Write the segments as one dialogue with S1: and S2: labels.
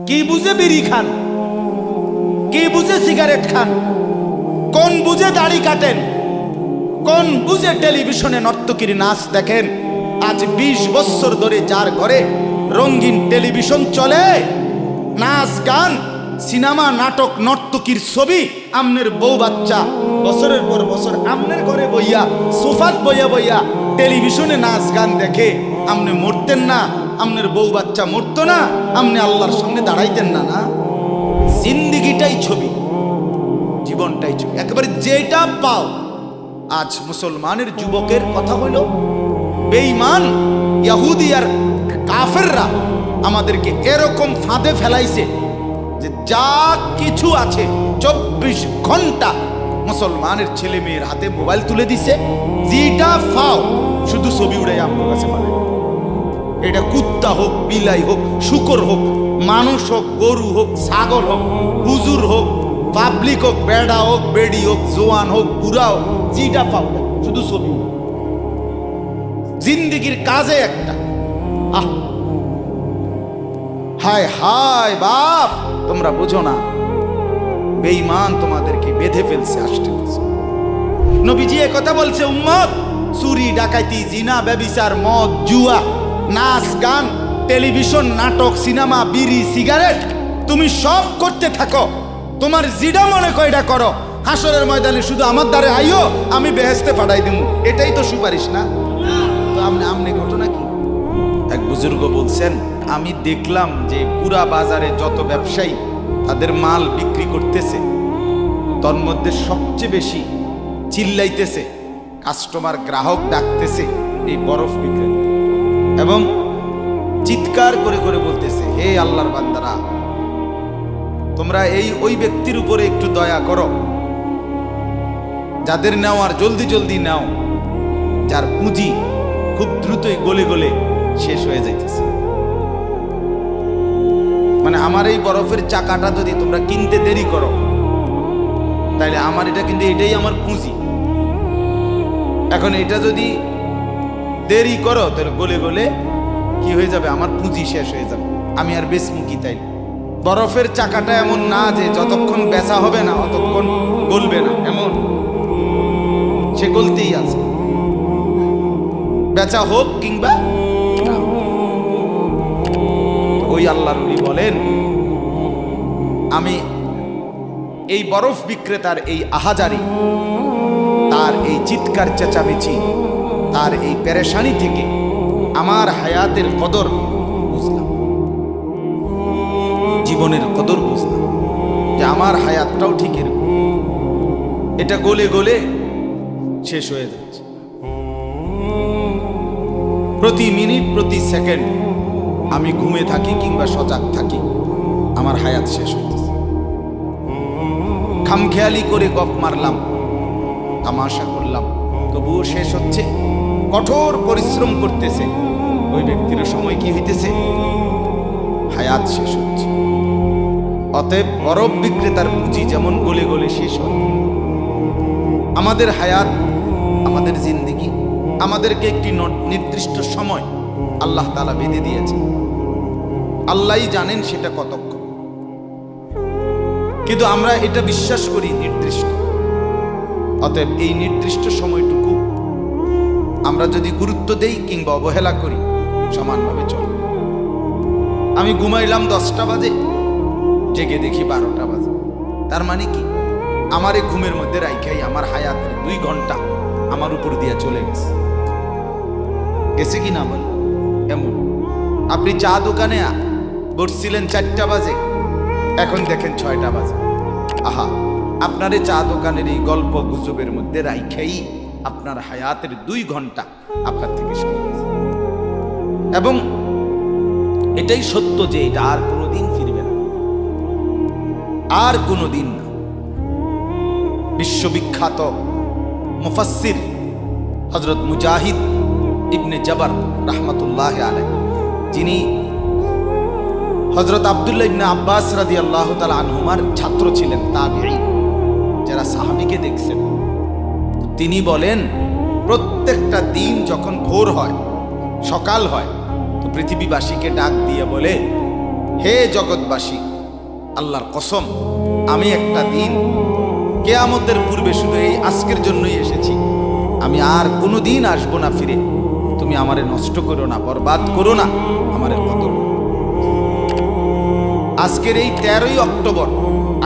S1: কি বুঝে বিড়ি খান, কি বুঝে সিগারেট খান, কোন বুঝে দাড়ি কাটেন, কোন বুঝে টেলিভিশনে নর্তকীর নাচ দেখেন। আজ 20 বছর ধরে যার ঘরে রঙিন টেলিভিশন চলে, নাচ গান সিনেমা নাটক নর্তকীর ছবি, আমনের বউ বাচ্চা বছরের পর বছর আমনের ঘরে বইয়া সোফাত বইয়া বইয়া টেলিভিশনে নাচ গান দেখে, আমনে মরতেন না? আমনের বউ বাচ্চা মরতো না? আমনে আল্লাহর সামনে দাঁড়াইতেন না? না, জিন্দিগিটাই ছবি, জীবনটাই ছবি, একেবারে যেটা পাও। আজ মুসলমানের যুবকের কথা হইল বেঈমান ইহুদি আর কাফেররা আমাদেরকে এরকম ফাঁদে ফেলাইছে যে যা কিছু আছে 24 ঘন্টা মুসলমানের ছেলে মেয়ের হাতে মোবাইল তুলে দিছে, যেটা ফাও শুধু ছবি উড়াই আপনার কাছে পারে। এটা কুত্তা হোক, বিলাই হোক, শুকর হোক, মানুষ হোক, গরু হোক, ছাগল হোক, হুজুর হোক, পাবলিক হোক, বেড়া হোক, বেড়ি হোক, জোয়ান হোক, বুড়া হোক, যেটা পাও শুধু ছবি। জিন্দিগির কাজে একটা হায় হায় বাপ, তোমরা বুঝো না, বেঈমান তোমাদেরকে বেঁধে ফেলছে, আসতে ফেলছে। নবীজি কথা বলছে, উম্মত, চুরি ডাকাতি জিনা ব্যভিচার মদ জুয়া নাচ গান টেলিভিশন নাটক সিনেমা বিড়ি সিগারেট তুমি সব করতে থাকো, তোমার জিডা মনে কয়টা করো, হাসরের ময়দানে শুধু আমার দ্বারে আইও, আমি বেহেশতে পাঠাই দেবো, এটাই তো সুপারিশ না? তো আমনে ঘটনা কি? এক বুজুর্গ বলছেন, আমি দেখলাম যে পুরা বাজারে যত ব্যবসায়ী তাদের মাল বিক্রি করতেছে, তার মধ্যে সবচেয়ে বেশি চিল্লাইতেছে, কাস্টমার গ্রাহক ডাকতেছে এই বরফ বিক্রেতা, এবং চিৎকার করে করে বলতেছে, হে আল্লাহর বান্দারা, তোমরা ওই ব্যক্তির উপরে একটু দয়া করো, যাদের নেওয়ার জলদি জলদি নাও, যার পুঁজি খুব দ্রুতই গলে গলে শেষ হয়ে যাইতেছে। মানে আমার এই বরফের চাকাটা যদি তোমরা কিনতে দেরি করো, তাইলে আমার এটা কিন্তু এটাই আমার পুঁজি, এখন এটা যদি দেরি করো তাহলে গলে গলে কি হয়ে যাবে, আমার পুঁজি শেষ হয়ে যাবে, আমি আর বেচমু কি? তাই বরফের চাকাটা এমন না যে যতক্ষণ বেচা হবে না ততক্ষণ গলবে না, এমন সে গলতেই আছে, বেচা হোক কিংবা না। ওই আল্লাহর ওলি বলেন, আমি এই বরফ বিক্রেতার এই আহাজারি, তার এই চিৎকার চেঁচামেচি, তার এই পেরেশানি থেকে আমার হায়াতের কদর বুঝলাম, জীবনের কদর বুঝলাম, যে আমার হায়াতটাও ঠিক এরকম, এটা গলে গলে শেষ হয়ে যাচ্ছে, প্রতি মিনিট প্রতি সেকেন্ড আমি ঘুমে থাকি কিংবা সজাগ থাকি, আমার হায়াত শেষ হইতেছে। খামখেয়ালি করে গপ মারলাম, তামাশা করলাম, তবুও শেষ হচ্ছে। কঠোর পরিশ্রম করতেছে ওই ব্যক্তির সময় কি হইতেছে, হায়াত শেষ হচ্ছে। অতএব বরফ বিক্রেতার পুঁজি যেমন গলে গলে শেষ হয়, আমাদের হায়াত, আমাদের জিন্দেগি, আমাদেরকে একটি নির্দিষ্ট সময় আল্লাহ তাআলা বেঁধে দিয়েছে, আল্লাহই জানেন সেটা কতক্ষণ, কিন্তু আমরা এটা বিশ্বাস করি নির্দিষ্ট। অতএব এই নির্দিষ্ট সময়টুকু আমরা যদি গুরুত্ব দেই কিংবা অবহেলা করি, সমানভাবে চলবে। আমি ঘুমাইলাম 10টা বাজে, জেগে দেখি 12টা বাজে, তার মানে কি, আমার এই ঘুমের মধ্যে রাইখাই আমার হায়াতের 2 ঘন্টা আমার উপর দিয়ে চলে গেছে, গেছে কি না বল? এমন আপনি চা দোকানে বসছিলেন 4টা বাজে, এখন দেখেন 6টা বাজে, আহা, আপনার এই চা দোকানের এই গল্প গুজবের মধ্যে রাইখাই আপনার হায়াতের 2 ঘন্টা আপনার থেকে চলে গেছে। এবং এটাই সত্য যে এটা আর কোনোদিন ফিরবে না, আর কোনোদিন না। বিশ্ববিখ্যাত মুফাসসির হযরত মুজাহিদ ইবনে জবর রাহমাতুল্লাহি আলাইহি, যিনি হযরত আব্দুল্লাহ ইবনে আব্বাস রাদিয়াল্লাহু তাআলা আনহুমার ছাত্র ছিলেন, তাবিঈ, যারা সাহাবীকে দেখছেন, তিনি বলেন, প্রত্যেকটা দিন যখন ভোর হয়, সকাল হয়, তো পৃথিবীবাসীকে ডাক দিয়ে বলে, হে জগৎবাসী, আল্লাহর কসম, আমি একটা দিন কিয়ামতের পূর্বে শুধু এই আজকের জন্যই এসেছি, আমি আর কোনো দিন আসবো না ফিরে। তুমি আমারে নষ্ট করো না, বরবাদ করো না, আমারে কদর। আজকের এই 13ই অক্টোবর,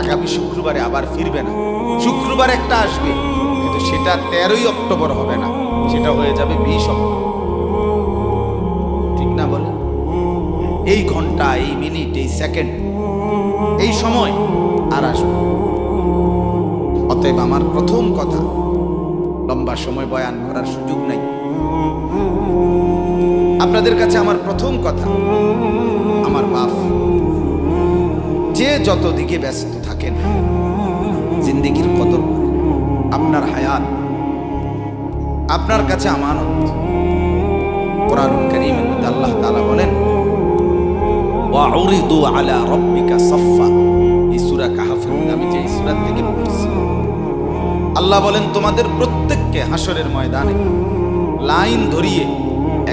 S1: আগামী শুক্রবারে আবার ফিরবে না। শুক্রবার একটা আসবে, কিন্তু সেটা 13ই অক্টোবর হবে না, সেটা হয়ে যাবে 20 অক্টোবর। ঠিক না বলে? এই ঘন্টা, এই মিনিট, এই সেকেন্ড, এই সময় আর আসবে। অতএব আমার প্রথম কথা, লম্বা সময় বয়ান করার সুযোগ নাই। আপনাদের কাছে আমার প্রথম কথা, আমার বাপ, যে যত দিকে ব্যস্ত থাকেন, জিন্দেগির কদর করেন। আপনার হায়াত আপনার কাছে আমানত। কোরআনুল কারীমের মধ্যে আল্লাহ তাআলা বলেন, ওয়াউরিদু আলা রাব্বিকা সাফফা। এই সূরা কাহফের মধ্যে আমি যে সূরা থেকে পড়ছি, আল্লাহ বলেন তোমাদের প্রত্যেককে হাসরের ময়দানে লাইন ধরিয়ে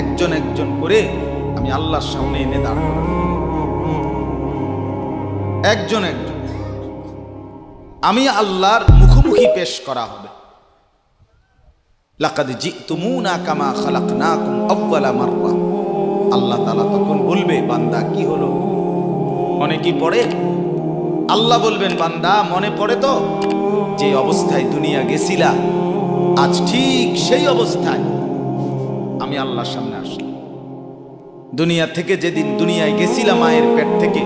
S1: একজন একজন করে আমি আল্লাহর সামনে এনে দাঁড় করাবো। একজন একজন আমি আল্লাহর মুখোমুখি পেশ করা হবে। লাকাদ জিতুমুনা কামা খালাকনাকুম আউয়ালা মাররা। আল্লাহ তাআলা তখন বলবে, বান্দা কি হলো, মনে কি পড়ে? আল্লাহ বলবেন, বান্দা মনে পড়ে তো যে অবস্থায় দুনিয়া গেছিলা, আজ ঠিক সেই অবস্থায় আমি আল্লাহর সামনে আসলাম। দুনিয়া থেকে যেদিন দুনিয়ায় গেছিলাম মায়ের পেট থেকে,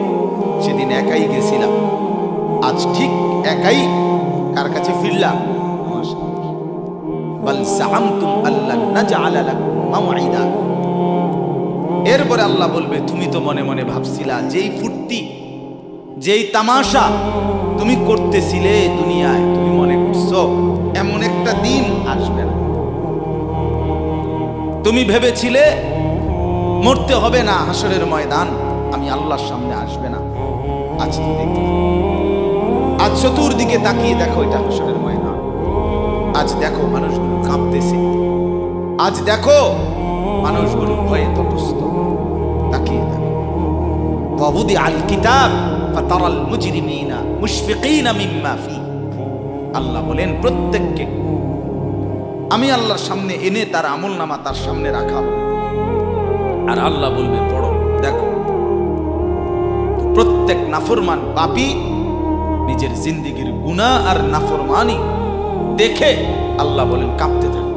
S1: সেদিন একাই গেছিলাম, আজ ঠিক একাই কার কাছে ফিরলাম? বাল জাআমতুম আল্লান নাজআলা লাকুম মাওঈদা। এরপরে আল্লাহ বলবে, তুমি তো মনে মনে ভাবছিলা, যেই ফুর্তি, যেই তামাশা তুমি করতেছিলে দুনিয়ায়, তুমি মনে করছো এমন একটা দিন আসবে না। তুমি ভেবেছিলে মরতে হবে না, হাসরের ময়দান আমি আল্লাহর সামনে আসবে না। আজ তো দেখো, আজ চতুর্দিকে তাকিয়ে দেখো, এটা হাসরের ময়দান। আজ দেখো মানুষগুলো কাঁপতেছে, আজ দেখো মানুষগুলো ভয়ে তটস্থ। তাকিয়ে দেখো, ওয়াউদি আল কিতাব ফাতারাল মুজরিমিনা মুশফিকিনা মিম্মা ফি। আল্লাহ বলেন, প্রত্যেককে আমি আল্লাহর সামনে এনে তার আমলনামা তার সামনে রাখা হবে, আর আল্লাহ বলবে পড়ো, দেখো। প্রত্যেক নাফরমান পাপী নিজের জিন্দেগির গুনাহ আর নাফরমানি দেখে আল্লাহ বলেন কাঁপতে থাকে।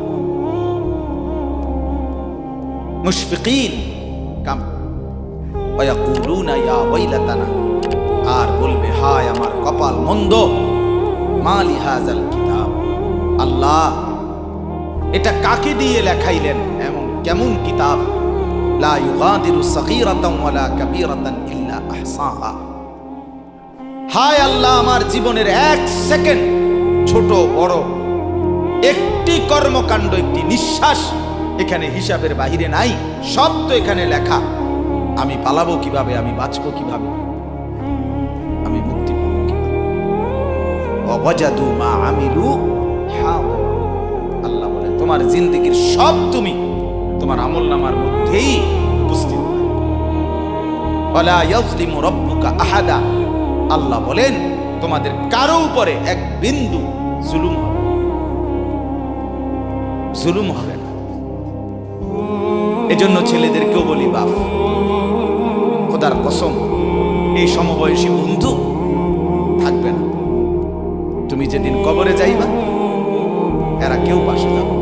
S1: মুশফিকিন কাম ওয়ায়াকুলুনা ইয়া ওয়াইলাতানা, আর বলবে হায় আমার কপাল মন্দ। মালি হাযাল কিতাব, আল্লাহ এটা কাকে দিয়ে লেখাইলেন, এমন কেমন কিতাব? লা ইউগাদিরু সগীরাতান ওয়ালা কাবীরাতান ইল্লা আহসাহা। হায় আল্লাহ, আমার জীবনের এক সেকেন্ড, ছোট বড় একটি কর্মকাণ্ড, একটি নিঃশ্বাস এখানে হিসাবের বাহিরে নাই, সব তো এখানে লেখা। আমি পালাবো কিভাবে, আমি বাঁচবো কিভাবে, আমি মুক্তি পাবো কিভাবে? ওয়াজাদু মা আমিলু হাদিরা। আল্লাহ বলে, তোমার জিন্দেগির সব তুমি তোমার আমলনামার মধ্যেই উপস্থিত। ওয়ালা ইয়াজলিমু রাব্বুকা আহাদা। আল্লাহ বলেন, তোমাদের কারো উপরে এক বিন্দু জুলুম হবে না। এজন্য ছেলেদেরকেও বলি, বাপ, খোদার কসম, এই সমবয়সী বন্ধু থাকবে না। তুমি যেদিন কবরে যাইবা, এরা কেউ পাশে যাবে।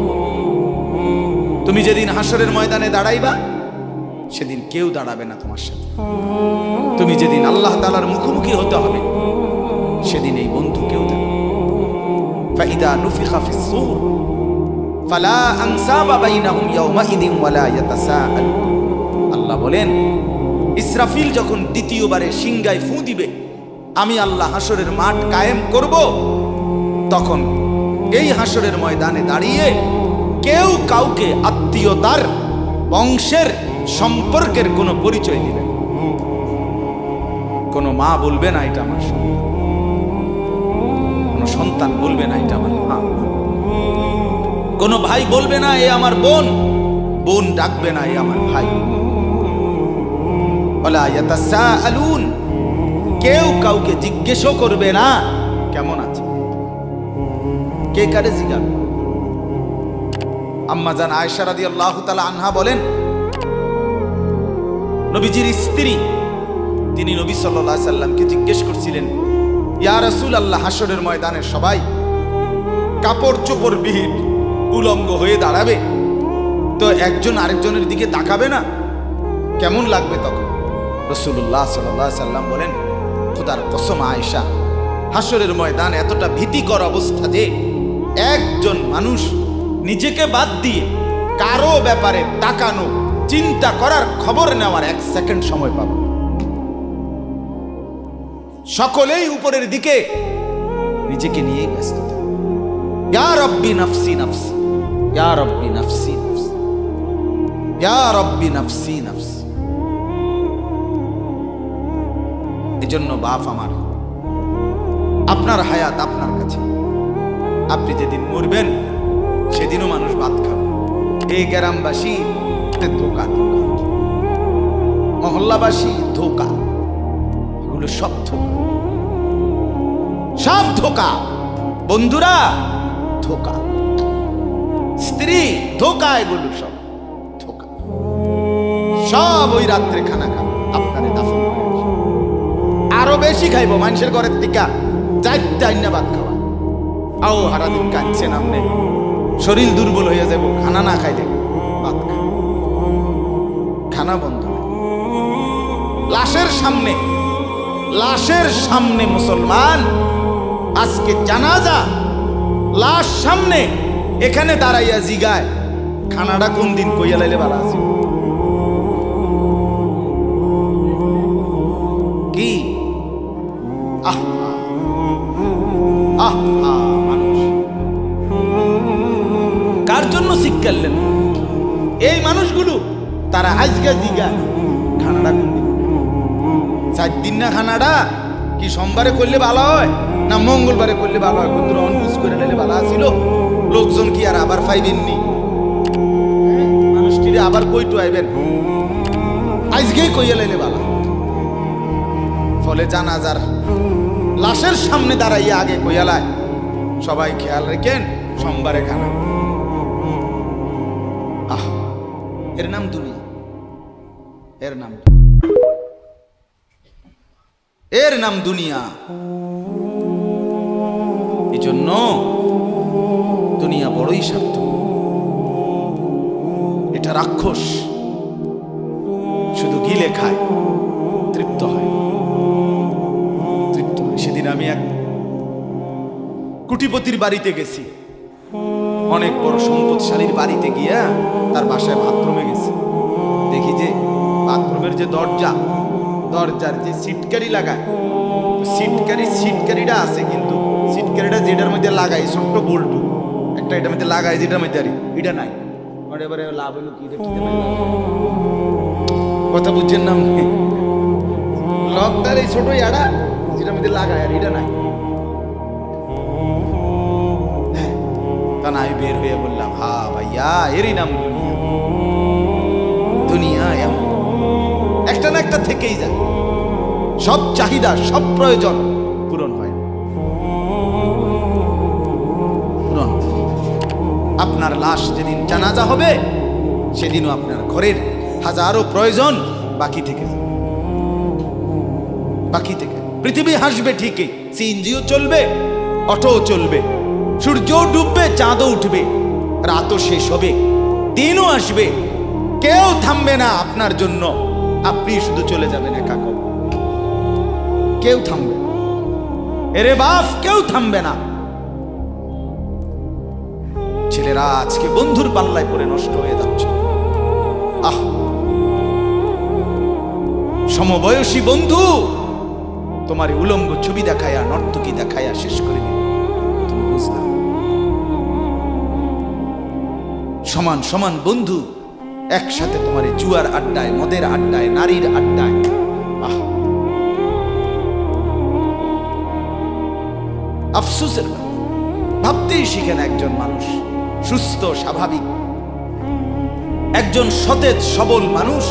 S1: তুমি যেদিন হাসরের ময়দানে দাঁড়াইবা, সেদিন কেউ দাঁড়াবে না তোমার সাথে। তুমি যেদিন আল্লাহ তাআলার মুখোমুখি হতে হবে, সেদিন এই বন্ধু কেউ থাকবে। ফাইদা নুফিখা ফিস-সূর ফালা আনসাবা বাইনাহুম ইয়াওমাইদিন ওয়ালা ইয়াতাসাআলুন। আল্লাহ বলেন, ইসরাফিল যখন দ্বিতীয়বারে সিংগায় ফু দিবে, আমি আল্লাহ হাসরের মাঠ কায়েম করব, তখন এই হাসরের ময়দানে দাঁড়িয়ে কেউ কাউকে আত্মীয়তার, বংশের, সম্পর্কের কোনো পরিচয় দিবে। কোনো মা বলবে না এটা আমার সন্তান, কোনো সন্তান বলবে না এটা আমার মা, কোনো ভাই বলবে না এ আমার বোন, বোন ডাকবে না এ আমার ভাই। ওয়ালা ইয়াতাসাআলুন, কাউকে জিজ্ঞেসও করবে না কেমন আছে। কে কারে জিজ্ঞাসা? আম্মা জান আয়েশা রাদিয়াল্লাহু তাআলা আনহা বলেন, নবীজির স্ত্রী তিনি নবী সাল্লাল্লাহু আলাইহি সাল্লামকে জিজ্ঞেস করছিলেন, ইয়া রাসূলুল্লাহ, হাসরের ময়দানে সবাই কাপড় চোপড় বিহীন উলঙ্গ হয়ে দাঁড়াবে, তো একজন আরেকজনের দিকে তাকাবে না, কেমন লাগবে তখন? রাসূলুল্লাহ সাল্লাল্লাহু আলাইহি সাল্লাম বলেন, খোদার কসম আয়েশা, হাসরের ময়দান এতটা ভীতিকর অবস্থা যে একজন মানুষ নিজেকে বাদ দিয়ে কারো ব্যাপারে তাকানো, চিন্তা করার, খবর নেওয়ার 1 সেকেন্ড সময় পাবে। সকলেই উপরের দিকে নিজেকে নিয়েই ব্যস্ত থাকে। ইয়া রব্বি নাফসি নাফসি, ইয়া রব্বি নাফসি নাফসি, ইয়া রব্বি নাফসি নাফসি। এজন্য বাপ আমার, আপনার হায়াত আপনার কাছে। আপনি যেদিন মরবেন সেদিনও মানুষ ভাত খাবে। এই গ্রামবাসী ধোকা, মহল্লাবাসী ধোকা, এগুলো সব ধোকা, সব ধোকা। বন্ধুরা ধোকা, স্ত্রী ধোকা, এগুলো সব ধোকা। সব ওই রাত্রে খানা খাবে, আপনারে দাফন করে আরো বেশি খাইব। মানুষের ঘরের থেকে 4টা আইনা ভাত খাওয়া, আও হারাদিন কাঁদছেন আপনি, শরীর দুর্বল হয়ে যাব, খানা না খাইলে ভাত খায়, খানা বন্ধ। লাশের সামনে, লাশের সামনে মুসলমান আজকে জানাজা, লাশ সামনে, এখানে দাঁড়াইয়া জিগায় খানাটা কোন দিন কইয়া লাইলে ভালো আছে। কি মানুষ কার জন্য শিক্ষালেন? এই মানুষগুলো তারা আজকে জিগায় খানাটা কোন দিন। 4 দিন না খানাটা কি সোমবারে করলে ভালো হয় না মঙ্গলবারে করলে ভালো হয়? কোন অনুজ করে নিলে ভালো ছিল, লোকজন কি আর আবার পাইবেননি? মানুষটিরে আবার কইটু আইবেন, আজকেই কইয়া লাইলে ভালো। ফলে জানাজার লাশের সামনে দাঁড়াইয়া আগে কইয়ালায়, সবাই খেয়াল রেখেন সোমবারে খানা। এর নাম দুনিয়া, এর নাম, এর নাম দুনিয়া। এই জন্য দুনিয়া বড়ই স্বার্থ, এটা রাক্ষস, শুধু গিলে খায়, তৃপ্ত হয়, তৃপ্ত হয়। সেদিন আমি এক কুটিপতির বাড়িতে গেছি, অনেক বড় সম্পদশালীর বাড়িতে গিয়া তার বাসায় বাথরুমে গেছি। দেখি যে বাথরুমের যে দরজা, দরজার যে সিটকারি লাগায়, সিটকারিটা আছে, কিন্তু সিটকারিটা যেটার মধ্যে লাগাই ছোট্ট বল্টু একটা, এটার মধ্যে লাগাই যেটার মধ্যে এটা নাই। এবারে লাভ হলো কি, কথা বুঝছেন না? লকদার এই ছোট ইয়াটা যেটার মধ্যে লাগায়, আর এটা নাই। তা না, আমি বের হয়ে বললাম, হা ভাইয়া, এরই নাম দুনিয়া। দুনিয়া এমন একটা না একটা থেকেই যায়, সব চাহিদা, সব প্রয়োজন পূরণ হয়, পূরণ। আপনার লাশ যেদিন জানাজা হবে সেদিনও আপনার ঘরের হাজারো প্রয়োজন বাকি থেকে যাবে, বাকি থেকে। পৃথিবী হাসবে ঠিকই, সিএনজিও চলবে, অটোও চলবে, সূর্যও ডুববে, চাঁদও উঠবে, রাতও শেষ হবে, দিনও আসবে, কেউ থামবে না আপনার জন্য। আপনি শুধু চলে যাবেন একা, কেউ থামবে না। এরে বাপ, কেউ থামবে না। ছেলেরা আজকে বন্ধুর পাল্লায় পড়ে নষ্ট হয়ে যাচ্ছে। সমবয়সী বন্ধু তোমার উলঙ্গ ছবি দেখায়া, নর্তকী দেখায়া শেষ করে দিল, তুমি বুঝলা। সমান সমান বন্ধু একসাথে তোমার জুয়ার আড্ডায়, মদের আড্ডায়, নারীর আড্ডায়। আফসোসের ভাবতেই শিখেন একজন মানুষ সুস্থ স্বাভাবিক, একজন সতেজ সবল মানুষ,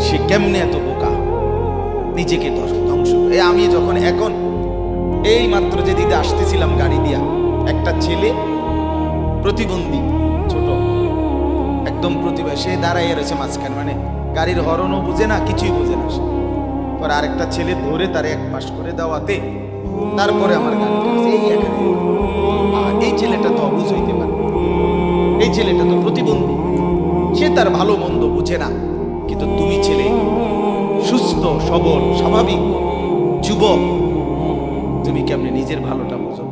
S1: সে কেমনে এত বোকা, নিজেকে ধ্বংস। আমি যখন এখন এই মাত্র যে দিদা আসতেছিলাম গাড়ি দিয়া, একটা ছেলে প্রতিবন্ধী ছোট একদম প্রতিভা, সে দাঁড়াইয়া রয়েছে মাঝখানে, মানে গাড়ির হরনও বুঝে না, কিছুই বুঝে না। পর আরেকটা ছেলে ধরে তার এক পাশ করে দেওয়াতে তারপরে আমার গাড়িটা এই ছেলেটা তো অবুঝ হইতে পারে, এই ছেলেটা তো প্রতিবন্ধী, সে তার ভালো মন্দ বুঝে না। কিন্তু তুমি ছেলে সুস্থ সবল স্বাভাবিক যুবক, তুমি কেমনে নিজের ভালোটা বুঝো?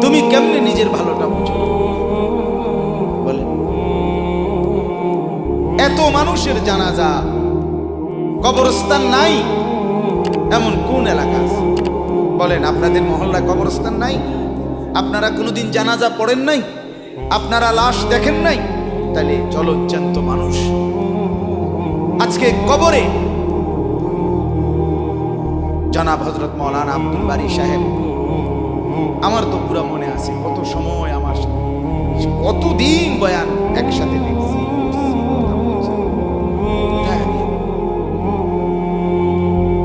S1: তুমি কেমনে নিজের ভালোটা বুঝো বলে? এত মানুষের জানাজা, কবরস্থান নাই এমন কোন এলাকা আছে বলেন? আপনাদের মহল্লায় কবরস্থান নাই? আপনারা কোনোদিন জানাজা পড়েন নাই? আপনারা লাশ দেখেন নাই? তাহলে জলজ্জান্ত মানুষ আজকে কবরে। জনাব হযরত মাওলানা আব্দুল বারী সাহেব, আমার তো পুরো মনে আছে কত সময়, আমার কতদিন বয়ান একসাথে দেখছি।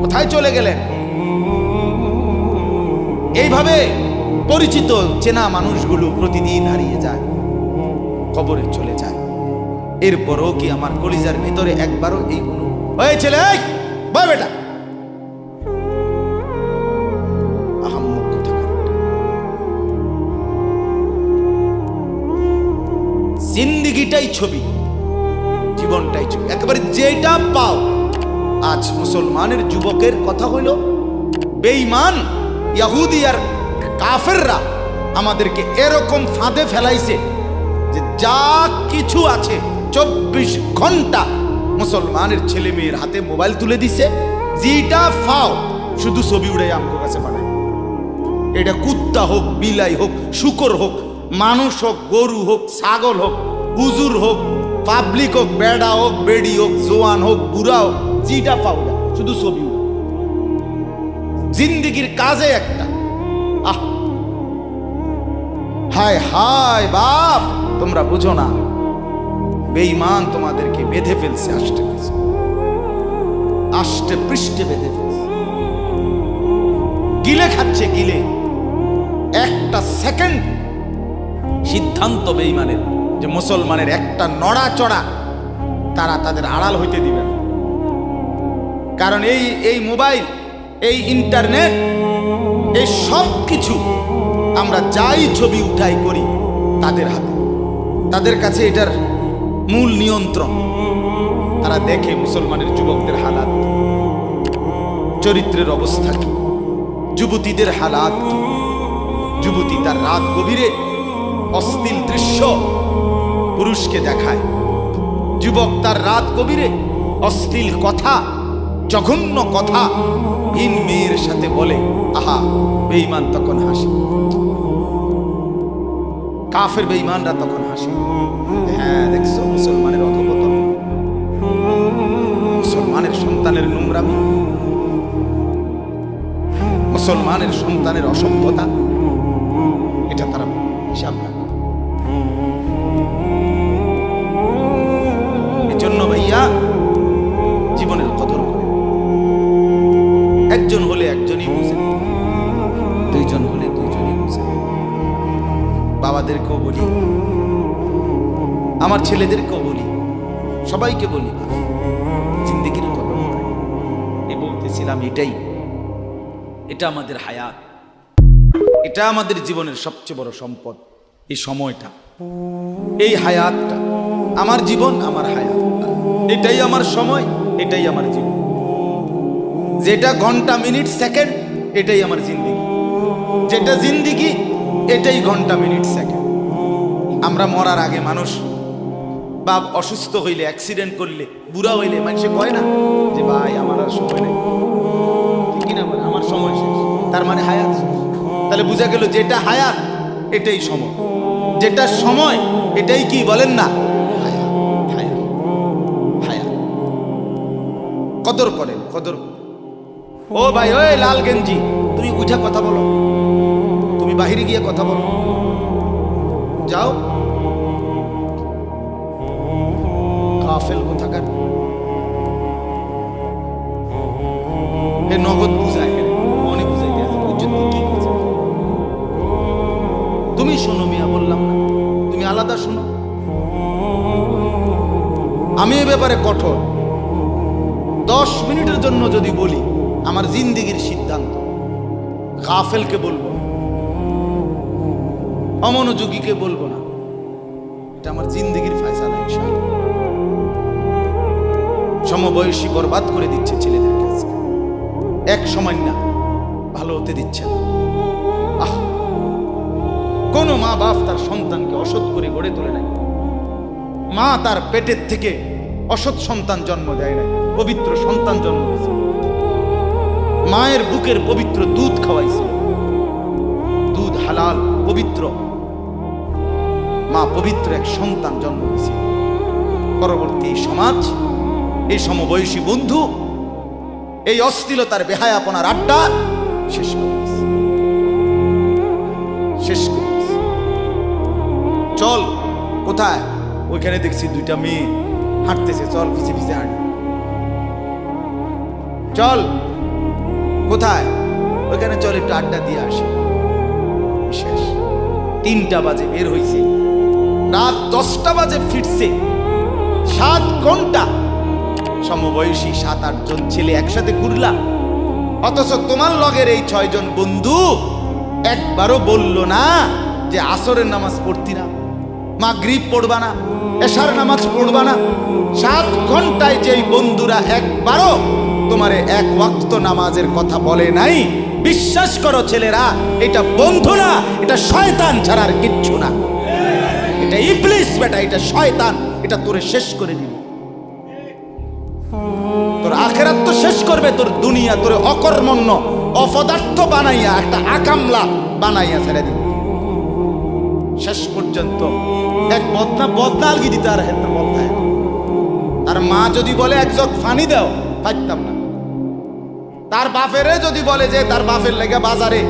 S1: কোথায় চলে গেলেন? এইভাবে পরিচিত চেনা মানুষগুলো প্রতিদিন হারিয়ে যায়, কবরে চলে যায়। এরপরও কি আমার কলিজার ভিতরে একবারও এই হয়েছিল? বয় বেটা, জিন্দিগিটাই ছবি, জীবনটাই ছবি, একেবারে যেটা পাও। আজ মুসলমানের যুবকের কথা হইল বেঈমান ইহুদি আর কাফেররা আমাদেরকে এরকম ফাঁদে ফেলাইছে যে যা কিছু আছে 24 ঘন্টা মুসলমানের ছেলে মেয়ের হাতে মোবাইল তুলে দিছে। যেটা ফাও শুধু ছবি উড়াই আমগো কাছে পাঠায়। এটা কুত্তা হোক, বিলাই হোক, শুকর হোক, মানুষ হোক, গরু হোক, ছাগল হোক, হুজুর হোক, পাবলিক হোক, বেড়া হোক, বেড়ি হোক, জোয়ান হোক, বুড়া হোক, যেটা পাও শুধু ছবি। জিন্দিগির কাজে একটা হায় হায় বাপ, তোমরা বুঝো না, বেঈমান তোমাদেরকে বেঁধে ফেলছে, আষ্টে পৃষ্ঠে বেঁধে ফেলছে, গিলে খাচ্ছে, গিলে। একটা সেকেন্ড সিদ্ধান্ত বেঈমানের যে মুসলমানের একটা নড়াচড়া তারা তাদের আড়াল হইতে দিবে না। কারণ এই মোবাইল, এই ইন্টারনেট, এই সব কিছু আমরা যাই ছবি উঠাই করি তাদের হাতে, তাদের কাছে এটার মূল নিয়ন্ত্রণ। তারা দেখে মুসলমানের যুবকদের হালাত, চরিত্রের অবস্থা কি, যুবতীদের হালাত কি। যুবতী তার রাত গভীরে অশ্লীল দৃশ্য পুরুষকে দেখায়, যুবক তার রাত গভীরে অশ্লীল কথা, জঘন্য কথা ভিন মেয়ের সাথে বলে। আহা, বেঈমান তখন হাসে, কাফের বেঈমানরা তখন হাসে। হ্যাঁ, দেখছো মুসলমানের অধপতন, মুসলমানের সন্তানের নোংরামি, মুসলমানের সন্তানের অসভ্যতা, এটা তারা হিসাব রাখে। এজন্য ভাইয়া জীবনের কদর করে। একজন হলে একজনই বুঝে, দুইজন হলে দুইজনই বুঝে। বাবাদেরকেও বলি, আমার ছেলেদেরকেও বলি, সবাইকে বলি, জিন্দেগির কদর করে। বলতেছিলাম এটা আমাদের হায়াত, এটা আমাদের জীবনের সবচেয়ে বড় সম্পদ। এই সময়টা, এই হায়াতটা, আমার জীবন, আমার হায়াত, এটাই আমার সময়, এটাই আমার জীবন। যেটা ঘন্টা, মিনিট, সেকেন্ড, এটাই আমার জিন্দিগি। যেটা জিন্দিগি, এটাই ঘন্টা, মিনিট, সেকেন্ড। আমরা মরার আগে মানুষ বা অসুস্থ হইলে, অ্যাক্সিডেন্ট করলে, বুড়া হইলে মানুষে কয় না যে ভাই আমার আর সময় নেই, ঠিক কিনা বলে, আমার সময় শেষ, তার মানে হায়াত শেষ। তাহলে বোঝা গেল যেটা হায়াত এটাই সময়, যেটা সময় এটাই কি বলেন না হায়াত। হায়াত হায়াত কদর করেন, কদর। ও ভাই, ওই লাল গেঞ্জি, তুমি উঠা কথা বলো, তুমি বাহিরে গিয়ে কথা বলো, যাও। কাফেল কোথাকার, আমি এ ব্যাপারে কঠোর। 10 মিনিটের জন্য যদি বলি আমার জিন্দেগির সিদ্ধান্ত, গাফেলকে বলবো, অমনোযোগীকে বলবো না, এটা আমার জিন্দেগির ফয়সালা ইনশাআল্লাহ। সমবয়সী বরবাদ করে দিচ্ছে ছেলেদের কাছে, এক সময় না ভালো হতে দিচ্ছে না। কোন মা বাপ তার সন্তানকে অসৎ করে গড়ে তোলে নাই। মা তার পেটের থেকে অসৎ সন্তান জন্ম দেয় নাই, পবিত্র সন্তান জন্ম দিয়েছে। মায়ের বুকের পবিত্র দুধ খাওয়াইছিল, দুধ হালাল পবিত্র। মা পবিত্র এক সন্তান জন্ম দিয়েছে। পরবর্তী এই সমাজ, এই সমবয়সী বন্ধু এই অশ্লীলতার বেহায়াপনার আড্ডা শেষ করে দিয়েছে, শেষ করে দিয়েছে। চল কোথায়? ওইখানে দেখছি 2টা মেয়ে হাঁটতেছে, চল পিছে পিছে হাঁটি। চল কোথায়? ওইখানে চল একটু আড্ডা দিয়ে আসি। শেষ। 3টা বাজে বের হইছে, রাত 10টা বাজে ফিরছে। 7 ঘন্টা সমবয়সী 7-8 জন ছেলে একসাথে ঘুরলা, অথচ তোমার লগের এই 6 জন বন্ধু একবারও বলল না যে আসরের নামাজ পড়তি না, মাগরিব পড়বা না, এশার নামাজ পড়বা না। 7 ঘন্টায় যেই বন্ধুরা একবারও তোমারে 1 ওয়াক্ত নামাজের কথা বলে নাই, বিশ্বাস করো ছেলেরা, এটা বন্ধু না, এটা শয়তান ছাড়া আর কিচ্ছু না। এটা ইবলিস বেটা, এটা শয়তান, এটা তোরে শেষ করে দিবে। তোর আখিরাত তো শেষ করবে, তোর দুনিয়া তোরে অকর্মণ্য অপদার্থ বানাইয়া একটা আকামলা বানাইয়া ছেড়ে দিবে। শেষ পর্যন্ত এক বদনা আলগি দিতে আর হেন বদনায়। আর মা যদি বলে 1 জগ পানি দাও, পাইতাম না। তার বাপেরে যদি বলে যে তার বাপের লেগে বাজারে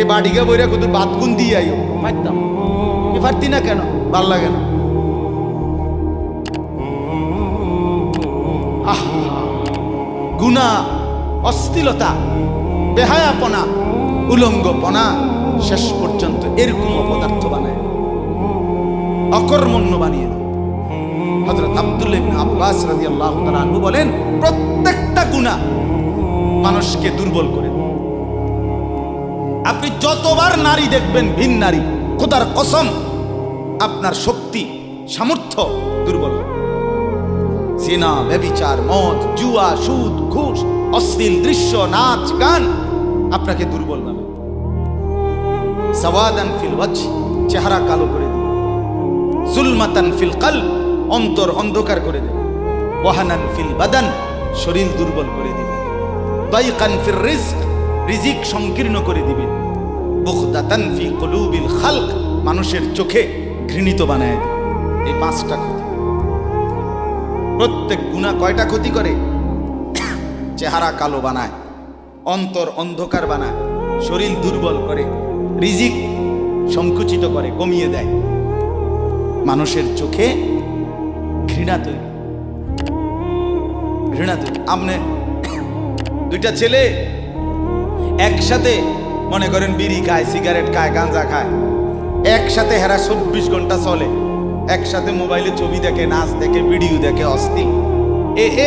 S1: এ বাড়িকে বইরা কত ভাত গুন দিয়ে আইও, পাইতাম। এ পারতি না কেন? ভাল লাগে না। গুনাহ, অশ্লীলতা, বেহায়াপনা, উলঙ্গপনা শেষ পর্যন্ত এরকম অপদার্থ বানায়, অকর্মণ্য বানিয়ে দেয়। হযরত আব্দুল্লাহ ইবনে আব্বাস রাদিয়াল্লাহু তাআলা আনহু বলেন, প্রত্যেকটা গুনাহ মানুষকে দুর্বল করে দেয়। আপনি যতবার নারী দেখবেন ভিন নারী, খোদার কসম আপনার শক্তি সামর্থ্য দুর্বল হবে। জিনা, ব্যভিচার, মদ, জুয়া, সুদ, ঘুষ, অশ্লীল দৃশ্য, নাচ, গান আপনাকে দুর্বল বানাবে। সাওয়াদান ফিল ওয়াজহ, চেহারা কালো করে দেবে। জুলমাতান ফিল কলব, অন্তর অন্ধকার করে দেবে। ওয়াহানান ফিল বাদান, শরীর দুর্বল করে দিবে। দাইকান ফির রিজক, রিজিক সংকীর্ণ করে দিবে। বুগদাতান ফি কুলুবিল খালক, মানুষের চোখে ঘৃণিত বানায় দিবে। এই 5টা ক্ষতি। প্রত্যেক গুনাহ কয়টা ক্ষতি করে? চেহারা কালো বানায়, অন্তর অন্ধকার বানায়, শরীর দুর্বল করে, রিজিক সংকুচিত করে, কমিয়ে দেয়, মানুষের চোখে ঘৃণা তৈরি, ঘৃণা তৈরি। আপনি 2টা ছেলে একসাথে মনে করেন বিড়ি খায়, সিগারেট খায়, গাঁজা খায়, একসাথে হেরা 24 ঘন্টা চলে, একসাথে মোবাইলে ছবি দেখে, নাচ দেখে, ভিডিও দেখে, অস্থির।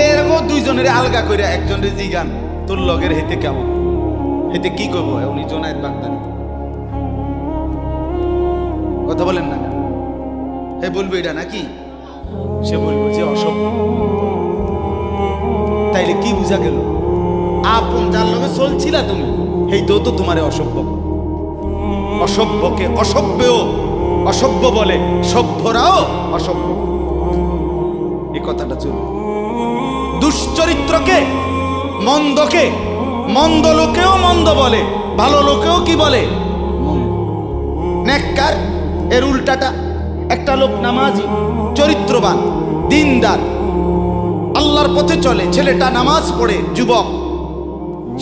S1: এরকম 2 জনের আলগা করে একজনের জিগান তোর লগের হেতে কেমন, হেতে কি করবো? উনি জোনায়েদ বাগদানি কথা বলেন না, হে বলবো এটা নাকি? সে বলবো যে অসভ্য। তাইলে কি বুঝা গেল? আপন যার লগে চলছিলা তুমি, এই তো তোমারে অসভ্য। অসভ্যকে অসভ্যও অসভ্য বলে, সভ্যরাও অসভ্য। এই কথাটা চলবে। দুশ্চরিত্রকে, মন্দকে মন্দ লোকেও মন্দ বলে, ভালো লোকেও কি বলে? নেককার। এর উল্টাটা, একটা লোক নামাজি, চরিত্রবান, দিনদার, আল্লাহর পথে চলে, ছেলেটা নামাজ পড়ে, যুবক,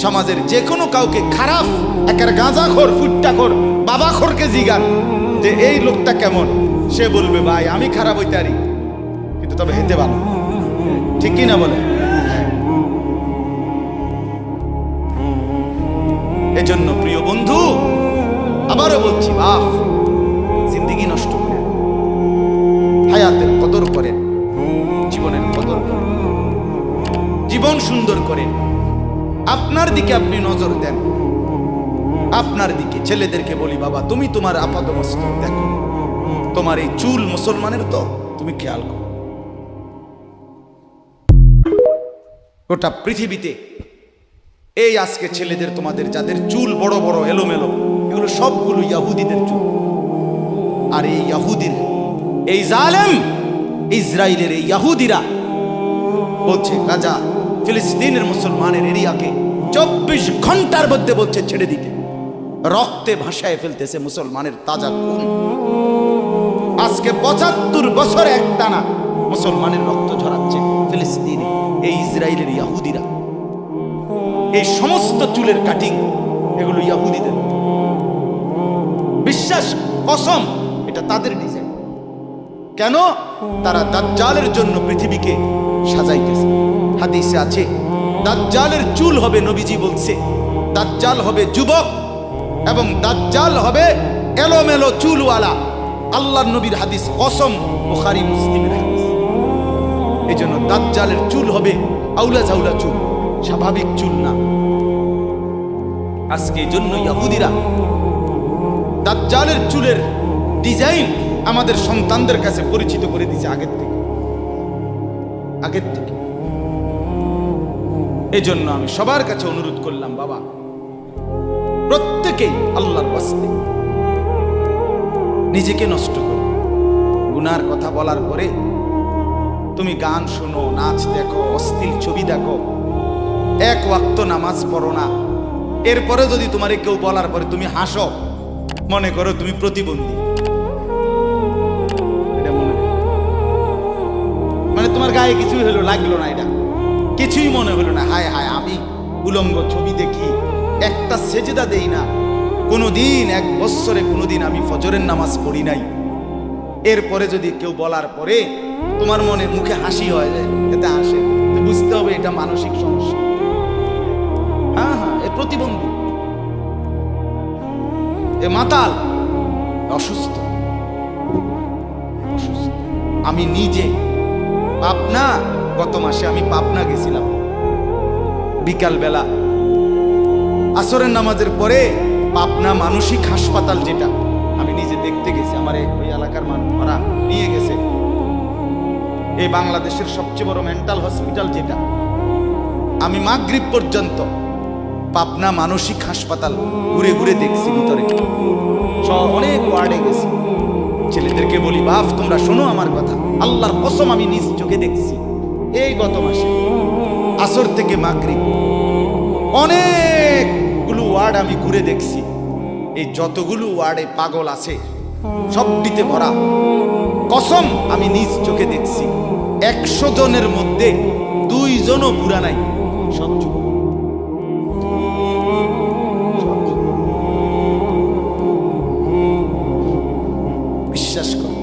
S1: সমাজের যে কোনো কাউকে খারাপ, একের গাঁজাখোর, ফুট্টাখোর, বাবাখোরকে জিগান যে এই লোকটা কেমন, সে বলবে ভাই আমি খারাপ হইতে পারি, কিন্তু তবে হেতে ভালো। ঠিক কি না বলে? এজন্য প্রিয় বন্ধু, আবারও বলছি, বাপ জিন্দেগি নষ্ট করেন, হায়াতের কদর করেন, জীবনের জীবন সুন্দর করেন। আপনার দিকে আপনি নজর দেন, আপনার দিকে। ছেলেদেরকে বলি, বাবা তুমি তোমার আপাদমস্তক দেখো, তোমার এই চুল মুসলমানের তো, তুমি খেয়াল করো। গোটা পৃথিবীতে এই আজকে ছেলেদের, তোমাদের যাদের চুল বড় বড় এলোমেলো, এগুলো সবগুলো ইয়াহুদিদের চুল। আর এই ইয়াহুদির, এই জালেম ইসরায়েলের এই ইয়াহুদিরা বলছে গাজা ফিলিস্তিনের মুসলমানের এরিয়াকে 24 ঘন্টার মধ্যে বলছে ছেড়ে দিতে। রক্তে ভাসায় ফেলতেছে মুসলমানের তাজা খুন। আজকে 75 বছর একটানা মুসলমানের রক্ত ঝরাচ্ছে ফিলিস্তিনে এই ইসরায়েলের ইয়াহুদিরা। এই সমস্ত চুলের কাটিং এগুলো ইয়াহুদিদের। বিশ্বাস, কসম, এটা তাদের ডিজাইন। কেন? তারা দাজ্জালের জন্য পৃথিবীকে সাজাইতেছে। হাদিসে আছে দাজ্জালের চুল হবে, নবীজি বলছে দাজ্জাল হবে যুবক এবং দাজ্জাল হবে এলোমেলো চুলওয়ালা। আল্লাহর নবীর হাদিস, কসম, বুখারী মুসলিমের হাদিস। এই জন্য দাজ্জালের চুল হবে আউলা ঝাউলা চুল, স্বাভাবিক চুল না। আজকে এই জন্য ইয়াহুদিরা দাজ্জালের চুলের ডিজাইন আমাদের সন্তানদের কাছে পরিচিত করে দিয়েছে আগের থেকে। এই জন্য আমি সবার কাছে অনুরোধ করলাম, বাবা প্রত্যেকেই আল্লাহর ওয়াস্তে নিজেকে নষ্ট করো। গুনার কথা বলার পরে তুমি গান শোনো, নাচ দেখো, অশ্লীল ছবি দেখো, এক ওয়াক্ত নামাজ পড়ো না, এরপরে যদি তোমারে কেউ বলার পরে তুমি হাসো, মনে করো তুমি প্রতিবন্ধী। এটা মনে মানে তোমার গায়ে কিছুই হলো, লাগলো না, এটা কিছুই মনে হলো না। হায় হায়, আমি উলঙ্গ ছবি দেখি, একটা সেজদা দেই না কোনোদিন, 1 বছরে কোনোদিন আমি ফজরের নামাজ পড়ি নাই। এরপরে যদি কেউ বলার পরে তোমার মনে মুখে হাসি হয়ে যায়, এতে হাসে, তো বুঝতে হবে এটা মানসিক সমস্যা। হ্যাঁ হ্যাঁ, এ প্রতিবন্ধী, এ মাতাল, অসুস্থ। আমি নিজে পাবনা, গত মাসে আমি পাবনা গেছিলাম, বিকাল বেলা আসরের নামাজের পরে পাবনা মানসিক হাসপাতাল, যেটা আমি নিজে দেখতে গেছি, আমার ওই এলাকার মানুষ ওরা নিয়ে গেছে। এই বাংলাদেশের সবচেয়ে বড় মেন্টাল হসপিটাল যেটা, আমি মাগরিব পর্যন্ত পাবনা মানসিক হাসপাতাল ঘুরে ঘুরে দেখছি, ভিতরে সব অনেক ওয়ার্ডে গেছি। ছেলেদেরকে বলি, বাপ তোমরা শোনো আমার কথা, আল্লাহর কসম আমি নিজ চোখে দেখছি। এই গত মাসে আসর থেকে মাগরিব অনেকগুলো ওয়ার্ড আমি ঘুরে দেখছি। এই যতগুলো ওয়ার্ডে পাগল আছে সবটিতে ভরা। কসম আমি নিজ চোখে দেখছি, 100 জনের মধ্যে 2 জনও বুড়া নাই, সব যুবক। বিশ্বাস করো,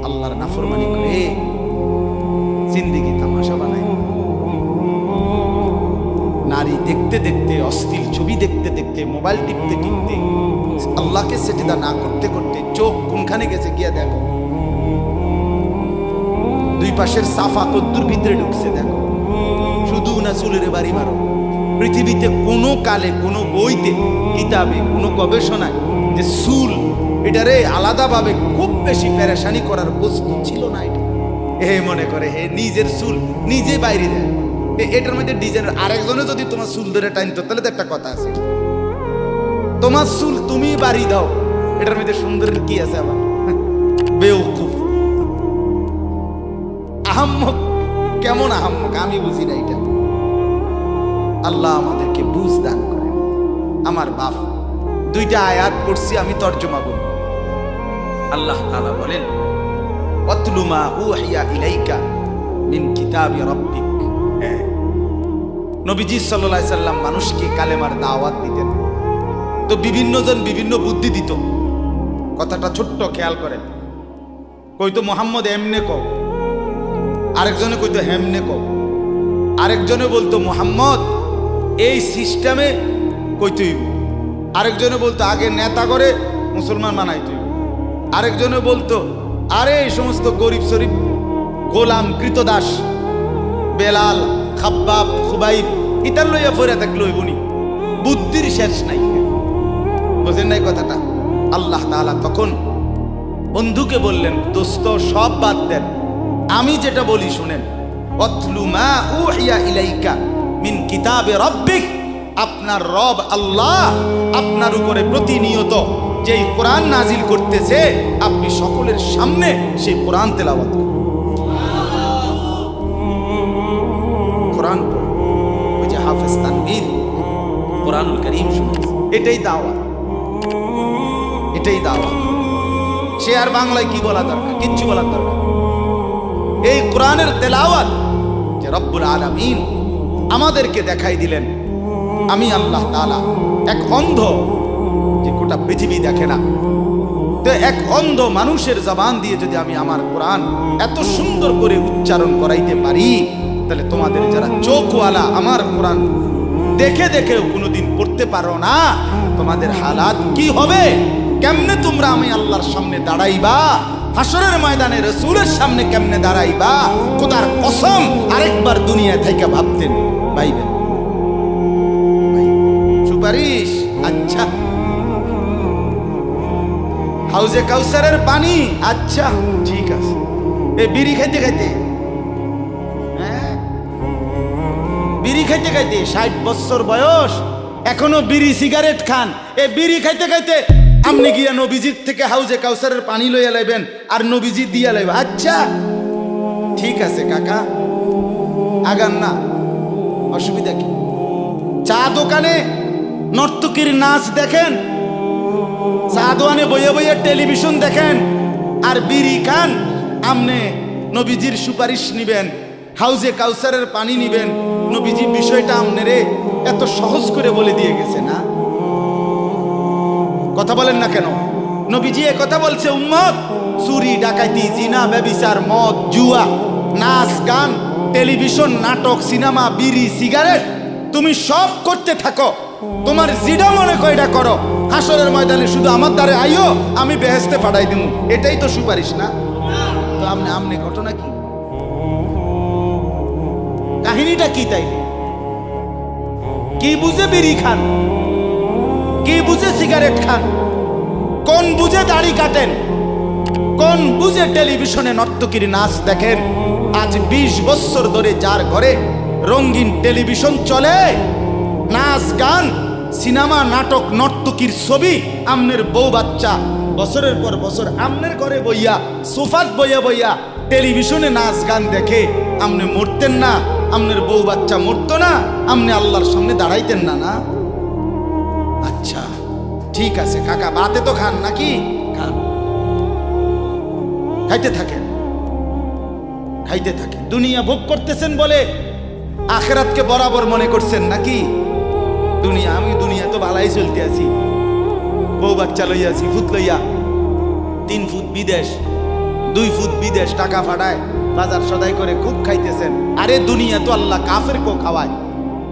S1: আল্লাহর নাফরমানি করে জিন্দেগি তামাশা বানায়। নারী দেখতে দেখতে, অশ্লীল ছবি দেখতে দেখতে, মোবাইল টিপতে টিপতে, আল্লাহকে সেজদা না করতে করতে চোখ কোনখানে গেছে গিয়া দেখো। 2 পাশের সাফা কদ্দুর ভিতরে ঢুকছে দেখো। শুধু না চুলের বাড়ি মারো। পৃথিবীতে কোনো কালে, কোনো বইতে, কিতাবে, কোনো গবেষণায় যে চুল এটারে আলাদাভাবে খুব বেশি পেরেশানি করার বস্তু ছিল না। এটা মনে করে হে নিজের চুল নিজে বাইরে দেয়। এটার মধ্যে ডিজাইন, আরেকজনে যদি তোমার চুল ধরে টাইনতো তাহলে তো একটা কথা আছে, তোমার চুল তুমি বাড়ি দাও, এটার মধ্যে সুন্দরের কি আছে? আবার বেওকুফ, আহাম্মক। কেমন আহাম্মক আমি বুঝি না এটা। আল্লাহ আমাদেরকে বুঝ দান করেন। আমার বাপ 2টা আয়াত পড়ছি, আমি তর্জমা বলি। আল্লাহ তাআলা বলেন, ওয়াতলু মা উহিয়া ইলাইকা মিন কিতাবি রাব্বিক। নবীজি সাল্লাল্লাহু আলাইহি সাল্লাম মানুষকে কালেমার দাওয়াত দিতেন, তো বিভিন্ন জন বিভিন্ন বুদ্ধি দিত। কথাটা ছোট্ট, খেয়াল করেন। কইতো মুহাম্মদ এমনে কও, আরেকজনে কইতো হেমনে কও, আরেকজনে বলতো মুহাম্মদ এই সিস্টেমে কইতে হইব, আরেকজনে বলতো আগে নেতা করে মুসলমান বানাইতে হইব, আরেকজনে বলতো আরে এই সমস্ত গরিব শরীফ গোলাম কৃতদাস বেলাল, খাব্বাব, খুবাইব ইতার লইয়া ফিরে থাকলে হইবনি, বুদ্ধির শেষ নাই। বুঝেন নাই কথাটা? আল্লাহ তাআলা তখন বন্ধুকে বললেন, দোস্ত সব বাদ দেন, আমি যেটা বলি শুনেন। অতলু মা উহিয়া ইলাইকা মিন কিতাবে রাব্বিক, আপনার রব আল্লাহ আপনার উপরে প্রতিনিয়ত যেই কোরআন নাজিল করতেছে, আপনি সকলের সামনে সেই কোরআন তেলাওয়াত করুন। কোরআন ওই যে হাফেজ তানভীর কোরআনুল কারীম শুনেছে, এটাই দাওয়াত, এটাই দাওয়াত। সে আর বাংলায় কি বলা দরকার? কিচ্ছু বলার দরকার। এই কোরআনের তেলাওয়াত যে রব্বুল আলামিন আমাদেরকে দেখাই দিলেন, আমি আল্লাহ তাআলা এক অন্ধ, যে গোটা পৃথিবী দেখে না, তো এক অন্ধ মানুষের জবান দিয়ে যদি আমি আমার কোরআন এত সুন্দর করে উচ্চারণ করাইতে পারি, তাহলে তোমাদের যারা চোখওয়ালা আমার কোরআন দেখে দেখেও কোনোদিন পড়তে পারো না, তোমাদের হালাত কি হবে? কেমনে তোমরা আমি আল্লাহর সামনে দাঁড়াইবা? হাসরের ময়দানে রাসূলের সামনে কেমনে দাঁড়াইবা? খোদার কসম আরেকবার দুনিয়া থেকে ভাবতেন ভাইবেন। সুপারিশ, আচ্ছা। হাউজে কাউসারের পানি, আচ্ছা ঠিক আছে। এই বিড়ি খাইতে খাইতে, বিড়ি খাইতে খাইতে 60 বছর বয়স, এখনো বিড়ি সিগারেট খান। এই বিড়ি খাইতে খাইতে আপনি গিয়া নবীজির থেকে হাউজে কাউসারের পানি লইয়া লাইবেন আর নবীজি দিয়া লাইব। আচ্ছা ঠিক আছে কাকা, আগান না, অসুবিধা কি? চা দোকানে নর্তকীর নাচ দেখেন, চা দোকানে বইয়া বইয়া টেলিভিশন দেখেন, আর বিড়ি খান। আমনে নবীজির সুপারিশ নিবেন, হাউজে কাউসারের পানি নিবেন। নবীজি বিষয়টা আমনেরে এত সহজ করে বলে দিয়ে গেছে না? কথা বলেন না কেন? নবীজি এ কথা বলছে, উম্মত চুরি, ডাকাতি, জিনা, ব্যভিচার, মদ, জুয়া, নাচ, গান, টেলিভিশন, নাটক, সিনেমা, বিড়ি, সিগারেট তুমি সব করতে থাকো, তোমার জিডা মনে কয়টা করো, হাসরের ময়দানে শুধু আমার দ্বারে আইও, আমি বেহেশতে পাঠাই দিব। এটাই তো সুপারিশ না? তো আমনে ঘটনা কি, কাহিনীটা কি? তাই কি বুঝে বিড়ি খান, কি বুঝে সিগারেট খান, কোন বুঝে দাড়ি কাটেন, কোন বুঝে টেলিভিশনে নর্তকীর নাচ দেখেন? আজ 20 বছর ধরে যার ঘরে রঙিন টেলিভিশন চলে, নাচ, গান, সিনেমা, নাটক, নর্তকীর ছবি, আমনের বউ বাচ্চা বছরের পর বছর আমনের ঘরে বইয়া, সোফাত বইয়া বইয়া টেলিভিশনে নাচ গান দেখে, আমনে মরতেন না? আমনের বউ বাচ্চা মরতো না? আমনে আল্লাহর সামনে দাঁড়াইতেন না? না? আচ্ছা ঠিক আছে কাকা, বাতে তো খান নাকি? খান, খাইতে থাকেন, খাইতে থাকেন। দুনিয়া ভোগ করতেছেন বলে আখিরাতকে বরাবর মনে করছেন নাকি? দুনিয়া, আমি দুনিয়া তো ভালাই চলতে আছি, বউ বাচ্চা লইয়া আছি, ফুট লইয়া, 3 ফুট বিদেশ, 2 ফুট বিদেশ, টাকা ফাটায় বাজার সদাই করে খুব খাইতেছেন। আরে দুনিয়া তো আল্লাহ কাফেরকেও খাওয়ায়,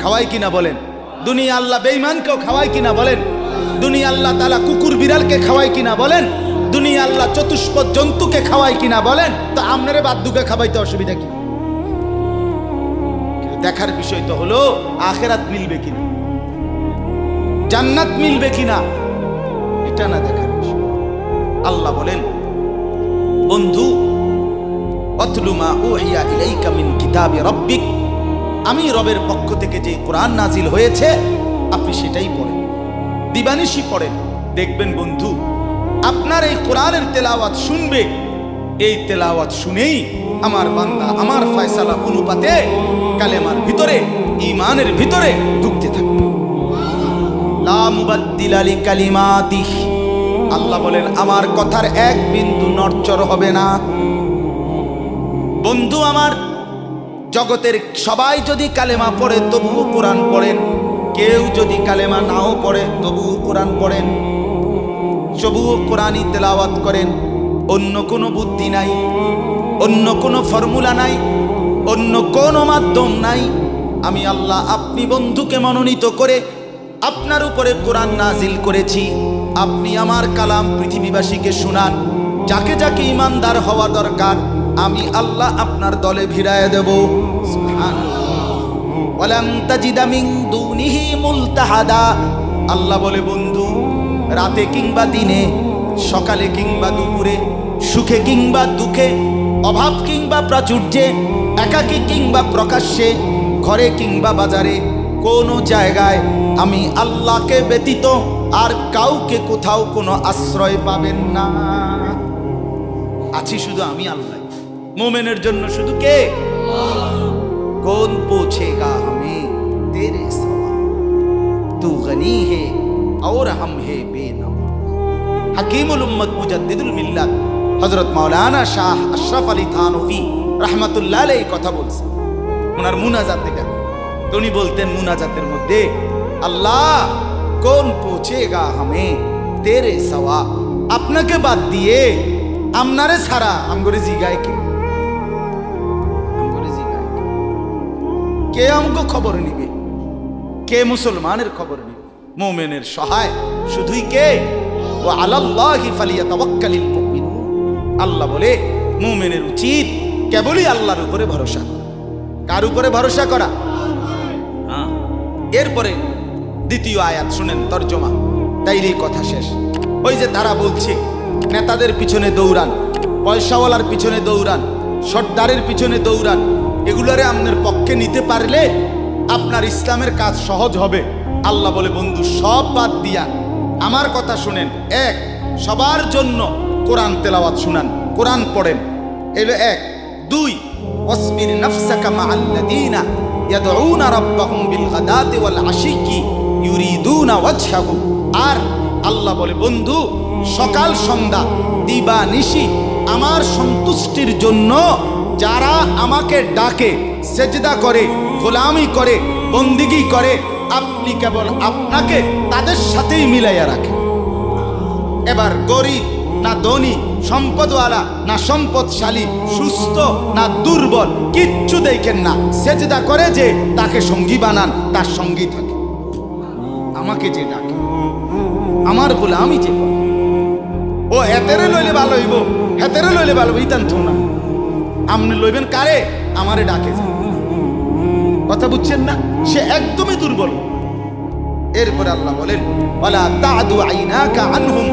S1: খাওয়ায় কিনা বলেন? দুনিয়া আল্লাহ বেঈমানকেও খাওয়ায় কিনা বলেন? দুনিয়া আল্লাহ তাআলা কুকুর বিড়ালকে খাওয়ায় কিনা বলেন? দুনিয়া আল্লাহ চতুষ্পদ জন্তুকে খাওয়ায় কিনা বলেন? তো আমনারে বাদ্দুকে খাওয়াইতে অসুবিধা কি? দেখার বিষয় তো হলো আখিরাত মিলবে কিনা, জান্নাত মিলবে কিনা, এটা না দেখার বিষয়। আল্লাহ বলেন, বন্ধু অতলু মা উহিয়া ইলাইকা মিন কিতাবি রাব্বিক, আমি রবের পক্ষ থেকে যে কোরআন নাজিল হয়েছে আপনি সেটাই পড়েন, দিবানিশি পড়েন। দেখবেন বন্ধু, আপনার এই কোরআনের তেলাওয়াত শুনবে, এই তেলাওয়াত শুনেই আমার বান্দা আমার ফয়সালা অনুপাতে কালেমার ভিতরে, ঈমানের ভিতরে ঢুকতে থাকবে। লা মুবাদ্দিলা লিকালিমাতিহি, আল্লাহ বলেন আমার কথার এক বিন্দু নড়চড় হবে না। বন্ধু আমার, জগতের সবাই যদি কালেমা পড়ে তবুও কোরআন পড়েন, কেউ যদি কালেমা নাও পড়ে তবুও কোরআন পড়েন, তবুও কোরআনই তেলাওয়াত করেন। অন্য কোনো বুদ্ধি নাই, অন্য কোনো ফর্মুলা নাই, অন্য কোনো মাধ্যম নাই। আমি আল্লাহ আপনি বন্ধুকে মনোনীত করে আপনার উপরে কোরআন নাজিল করেছি। আপনি আমার কালাম পৃথিবীবাসীকে শোনান, যাকে যাকে ইমানদার হওয়া দরকার আমি আল্লাহ আপনার দলে ভিড়ায় দেব। সুবহানাল্লাহ। ওয়ালাম তাজিদা মিন দুনিহি মুলতাহাদা। আল্লাহ বলে বন্ধু, রাতে কিংবা দিনে, সকালে কিংবা দুপুরে, সুখে কিংবা দুঃখে, অভাব কিংবা প্রাচুর্যে, একাকী কিংবা প্রকাশ্যে, ঘরে কিংবা বাজারে, কোনো জায়গায় আমি আল্লাহকে ব্যতীত আর কাউকে কোথাও কোনো আশ্রয় পাবেন না। আছি শুধু আমি আল্লাহ। মোমেনের জন্য শুধু কে? কौन पूछेगा हमें तेरे सवा, तू गनी है और हम है बेनवा। हकीमुल उम्मत मुजद्दिदुल मिल्लत हजरत मौलाना शाह अशरफ अली थानवी रहमतुल्लाह अलैहि কথা বলছেন ওনার মুনাজাত এটা। তো উনি বলতেন মুনাজাতের মধ্যে, আল্লাহ कौन पूछेगा हमें तेरे सवा, আপনাকে বাদ দিয়ে আমনারে ছাড়া আমগরে জিগায় কি? কে আমগো খবর নিবে? কে মুসলমানের খবর নিবে? মুমিনের সহায় শুধুই কে? ওয়া আলাল্লাহি ফালিয়াতাওয়াক্কালিল মুমিনুন। আল্লাহ বলে মুমিনের উচিত কেবলই আল্লাহর উপরে ভরসা করা। কার উপরে ভরসা করা? এরপরে দ্বিতীয় আয়াত শুনেন তরজমা, তাইলেই কথা শেষ। ওই যে তারা বলছে নেতাদের পিছনে দৌড়ান, পয়সাওয়ালার পিছনে দৌড়ান, সর্দারের পিছনে দৌড়ান, এগুলোরে আপনার পক্ষে নিতে পারলে আপনার ইসলামের কাজ সহজ হবে। আল্লাহ বলে বন্ধু, সব বাদ দিয়া আমার কথা শুনেন। এক, সবার জন্য কোরআন তেলাওয়াত শুনান, কোরআন পড়েন, এলো এক। দুই, ওয়াসবির নাফসাকা মাআল্লাযীনা ইয়াদউনা রাব্বাহুম বিল গাদাতি ওয়াল আশিয়্যি ইউরিদুনা ওয়াজহাহু। আর আল্লাহ বলে বন্ধু, সকাল সন্ধ্যা দিবা নিশি আমার সন্তুষ্টির জন্য যারা আমাকে ডাকে, সেজদা করে, গোলামি করে, বন্দিগি করে, আপনি কেবল আপনাকে তাদের সাথেই মিলাইয়া রাখেন। এবার গরিব না ধনী, সম্পদওয়ালা না সম্পদশালী, সুস্থ না দুর্বল, কিচ্ছু দেখেন না, সেজদা করে যে তাকে সঙ্গী বানান, তার সঙ্গী থাকে। আমাকে যে ডাকে, আমার গোলামি যে করে, ও হেতেরে লইলে ভালো হইব, হেতেরে লইলে ভালো হইব, ইতান থো না। আপনি লইবেন কারে? আমারে ডাকে যে। কথা বুঝছেন না? সে একদমই দুর্বল। এরপরে আল্লাহ বলেন, ওয়ালা তা'দু আইনাকা আনহুম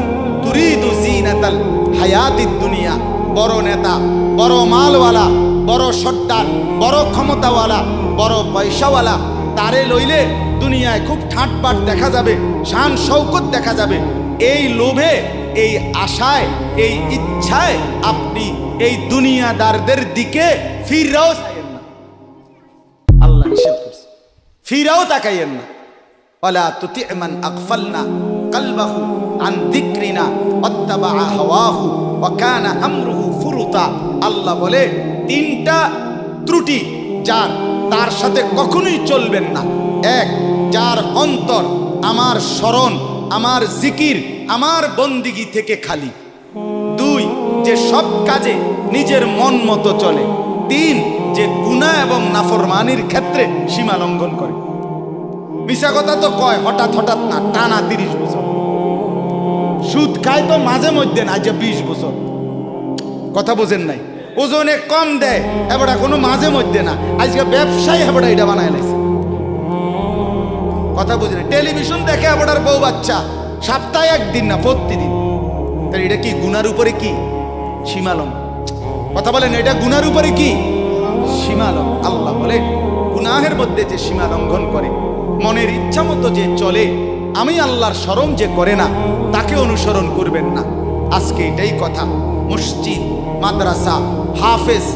S1: তুরিদু যিনাতাল হায়াতিদ দুনিয়া। বড় নেতা, বড় মালওয়ালা, বড় সর্দার, বড় ক্ষমতাওয়ালা, বড় পয়সাওয়ালা, তারে লইলে দুনিয়ায় খুব ঠাটবাট দেখা যাবে, শান শৌকত দেখা যাবে। এই লোভে, এই আশায়, এই ইচ্ছায় আপনি এই দুনিয়াদারদের দিকে ফিরাও চাইয়েন না। আল্লাহ নিষেধ করছে, ফিরাও তাকাইয়েন না। ওয়ালা তুতি মান আগফালনা কলবাহু আন যিকরিনা ওয়াত্তাবা হাওয়াহু ওয়া কানা আমরুহু ফুরুতা। আল্লাহ বলে তিনটা ত্রুটি যার, তার সাথে কখনোই চলবেন না। এক, যার অন্তর আমার স্মরণ, আমার জিকির, আমার বন্দিগি থেকে খালি। দুই, যে সব কাজে নিজের মন মতো চলে। তিন, যে গুনাহ এবং নাফরমানির ক্ষেত্রে সীমা লঙ্ঘন করে। মিশা কথা তো কয় হঠাৎ হঠাৎ না, টানা 30 বছর। সুদ খায় তো মাঝে মধ্যে না, যে 20 বছর। কথা বোঝেন নাই? ওজনে কম দেয় এবার কোনো মাঝে মধ্যে না, আজকে ব্যবসায়ী এবার এটা বানায় লাইছে। কথা বুঝলেন? টেলিভিশন দেখে আবার বউ বাচ্চা, সপ্তাহে একদিন না, প্রতিদিন। তাহলে এটা কি গুনার উপরে কি সীমালঙ্ঘন? কথা বলেন, এটা গুনার উপরে কি সীমালঙ্ঘন? আল্লাহ বলে গুনাহের মধ্যে যে সীমা লঙ্ঘন করে, মনের ইচ্ছা মতো যে চলে, আমি আল্লাহর স্মরণ যে করে না, তাকে অনুসরণ করবেন না। আজকে এটাই কথা। মসজিদ, মাদ্রাসা, হাফেজ,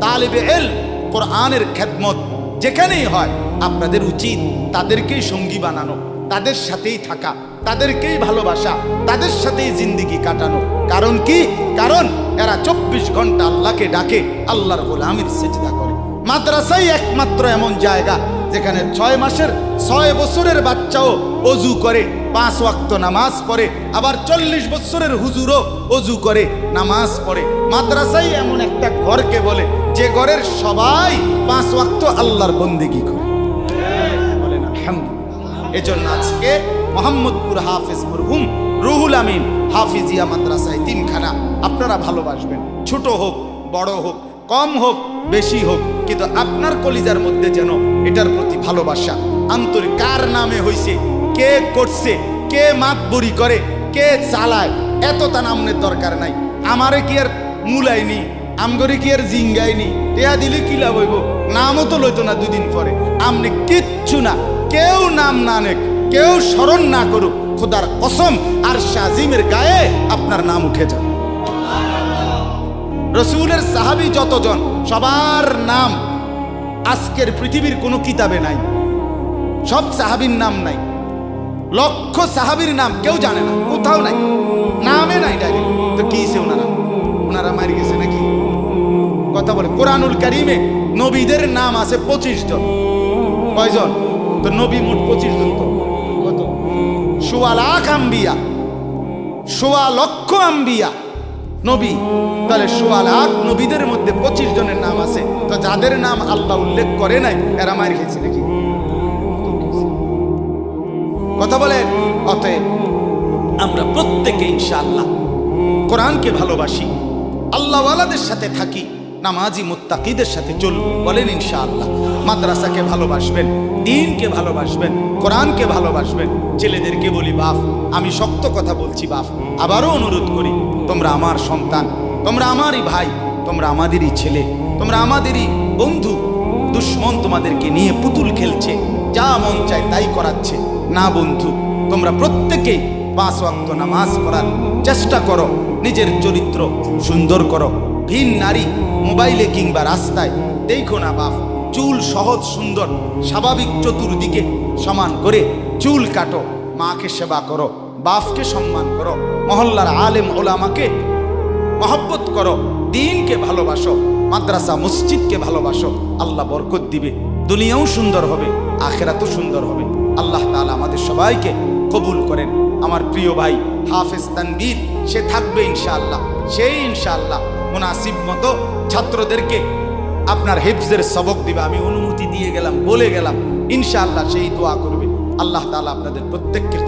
S1: তালিবে ইলম, কোরআনের খেদমত যেখানেই হয়, আপনাদের উচিত তাদেরকেই সঙ্গী বানানো, তাদের সাথেই থাকা, তাদেরকেই ভালোবাসা, তাদের সাথেই জিন্দেগি কাটানো। কারণ কি? কারণ এরা 24 ঘন্টা আল্লাহকে ডাকে, আল্লাহর গোলামির সেজদা করে। মাদ্রাসাই একমাত্র এমন জায়গা যেখানে 6 মাসের 6 বছরের বাচ্চাও অজু করে, 5 ওয়াক্ত নামাজ পড়ে, আবার 40 বছরের হুজুরও অজু করে, নামাজ পড়ে। মাদ্রাসাই এমন একটা ঘরকে বলে যে ঘরের সবাই 5 ওয়াক্ত আল্লাহর বন্দেগী করে। বলেন আলহামদুলিল্লাহ। এজন্য আজকে মোহাম্মদপুর হাফেজ মরহুম রুহুল আমিন হাফিজিয়া মাদ্রাসায় 3খানা আপনারা ভালোবাসবেন। ছোট হোক, বড় হোক, কম হোক বেশি হোক, কিন্তু আপনার কলিজার মধ্যে যেন এটার প্রতি ভালোবাসা আন্তরিক। কার নামে হইছে, কে করছে, কে মাতবরি করে, কে চালায়, এত তা নামের দরকার নাই। আমারে কি আর মুলাইনি, আমগরে কি আর জিঙ্গাইনি, টেয়া দিলে কি লাভ হইব? নামও তো লইতো না দুদিন পরে। আমনে কিচ্ছু না, কেউ নাম না নেক, কেউ স্মরণ না করুক, খোদার কসম আর শাজিমের গায়ে আপনার নাম উঠে যাবে। রসুলের সাহাবী যতজন, সবার নাম আজকের পৃথিবীর কোনো কিতাবে নাই, সব সাহাবীর নাম নাই। লক্ষ সাহাবীর নাম কেউ জানে না, কোথাও নাই, নামে নাই ডাইরেক্ট। তো কি ওনারা মারি গেছে নাকি? কথা বলে কোরআনুল কারীমে নবীদের নাম আছে 25 জন। কয়জন? তো নবী মোট 25 জন। তো কত? 1.25 লাখ আম্বিয়া, 1.25 লক্ষ আম্বিয়া নবী। তাহলে 1.25 লাখ নবীদের মধ্যে 25 জনের নাম আছে। তো যাদের নাম আল্লাহ উল্লেখ করে নাই এরা মার খেয়েছে নাকি? কথা বলে। অতএব আমরা প্রত্যেকে ইনশাআল্লাহ কোরআনকে ভালোবাসি, আল্লাহওয়ালাদের সাথে থাকি, নামাজি মুত্তাকিদের সাথে চলব। বলেন ইনশাআল্লাহ। মাদ্রাসাকে ভালোবাসবেন, দ্বীনকে ভালোবাসবেন, কোরআনকে ভালোবাসবেন। ছেলেদেরকে বলি, বাপ আমি শক্ত কথা বলছি, বাপ আবারও অনুরোধ করি, তোমরা আমার সন্তান, তোমরা আমারই ভাই, তোমরা আমাদেরই ছেলে, তোমরা আমাদেরই বন্ধু। দুশ্মন তোমাদেরকে নিয়ে পুতুল খেলছে, যা মন চায় তাই করাচ্ছে। না বন্ধু, তোমরা প্রত্যেকেই 5 ওয়াক্ত নামাজ পড়ার চেষ্টা করো, নিজের চরিত্র সুন্দর করো। ভিন নারী মোবাইলে কিংবা রাস্তায় দেখো না বাপ। চুল সহজ সুন্দর স্বাভাবিক চতুর্দিকে সমান করে চুল কাটো, মাকে সেবা করো, বাপকে সম্মান করো, মহল্লার আলেম ওলামাকে মহব্বত করো, দ্বীনকে ভালোবাসো, মাদ্রাসা মসজিদকে ভালোবাসো। আল্লাহ বরকত দিবে, দুনিয়াও সুন্দর হবে, আখিরাতও সুন্দর হবে। আল্লাহ তাআলা আমাদের সবাইকে কবুল করেন। আমার প্রিয় ভাই হাফেজ তানভীর, সে থাকবে ইনশাআল্লাহ। সেই ইনশাআল্লাহ মুনাসিব মতো ছাত্রদেরকে আপনার হিফজের সবক দিবে। আমি অনুমতি দিয়ে গেলাম, বলে গেলাম, ইনশাআল্লাহ সেই দোয়া করবে। আল্লাহ তাআলা আপনাদের প্রত্যেককে